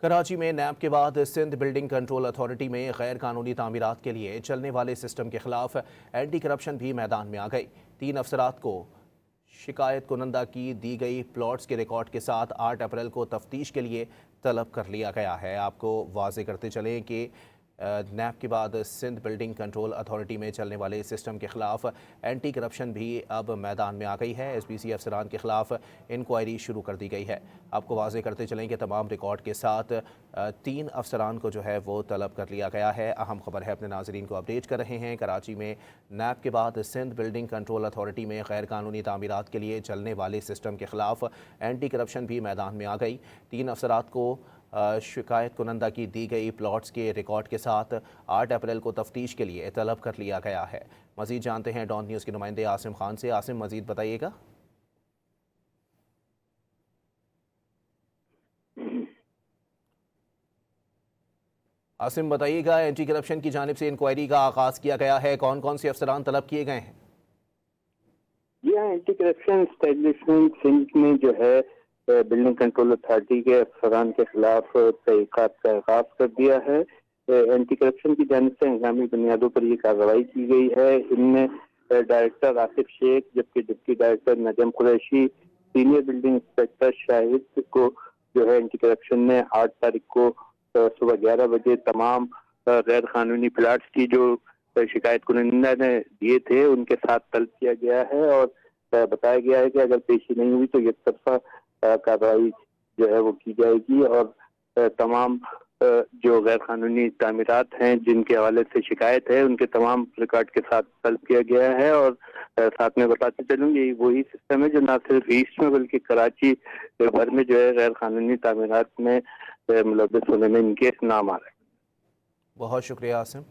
कराची में नैब के बाद सिंध बिल्डिंग कंट्रोल अथॉरिटी में गैर कानूनी तामीरात के लिए चलने वाले सिस्टम के खिलाफ एंटी करप्शन भी मैदान में आ गई। 3 अफसरात को शिकायत कुनंदा की दी गई प्लॉट्स के रिकॉर्ड के साथ 8 अप्रैल को तफ्तीश के लिए तलब कर लिया गया है। आपको वाजे करते चलें कि नैब के बाद सिंध बिल्डिंग कंट्रोल अथॉरिटी में चलने वाले सिस्टम के खिलाफ एंटी करप्शन भी अब मैदान में आ गई है। SPC अफसरान के खिलाफ इंक्वायरी शुरू कर दी गई है। आपको वाजे करते चलें कि तमाम रिकॉर्ड के साथ 3 अफसरान को जो है वो तलब कर लिया गया है। अहम खबर है, अपने नाजरीन को अपडेट कर रहे हैं। कराची में नैब के बाद सिंध बिल्डिंग कंट्रोल अथॉरिटी में गैर कानूनी तामीरात के लिए चलने वाले सिस्टम के खिलाफ एंटी करप्शन भी मैदान में आ गई। 3 अफसरात को शिकायत कुनंदा की दी गई प्लॉट्स के रिकॉर्ड के साथ 8 अप्रैल को तफ्तीश के लिए तलब कर लिया गया है। मजीद जानते हैं डॉन न्यूज़ के नुमाइंदे आसिम खान से। आसिम, मजीद बताइएगा। आसिम बताइएगा, एंटी करप्शन की जानिब से इंक्वायरी का आगाज़ किया गया है, कौन कौन से अफसरान तलब किए गए हैं? जी हाँ, एंटी करप्शन एस्टेब्लिशमेंट सिंध में जो है बिल्डिंग कंट्रोल अथॉरिटी के अफसरान के खिलाफ तहकीकात का आगाज कर दिया है। एंटी करप्शन की जानिब से हंगामी बुनियादों पर यह कार्रवाई की गई है। इनमें डायरेक्टर आसिफ शेख, जबकि deputy director Najam Qureshi, senior building inspector Shahid को जो है एंटी करप्शन ने 8 तारीख को सुबह 11 बजे तमाम गैर कानूनी प्लाट्स की जो शिकायत कुनिंदा ने दिए थे उनके साथ तलब किया गया है और बताया गया है कि अगर पेशी नहीं हुई तो एक तरफा कार्रवाई जो है वो की जाएगी और तमाम जो गैर कानूनी तामीरात हैं जिनके हवाले से शिकायत है उनके तमाम रिकॉर्ड के साथ तलब किया गया है। और साथ में बताते चलूँ ये वही सिस्टम है जो न सिर्फ ईस्ट में बल्कि कराची भर में जो है गैर कानूनी तामीरात में मुलव्वस होने में इनके नाम आ रहे हैं। बहुत शुक्रिया आसिम।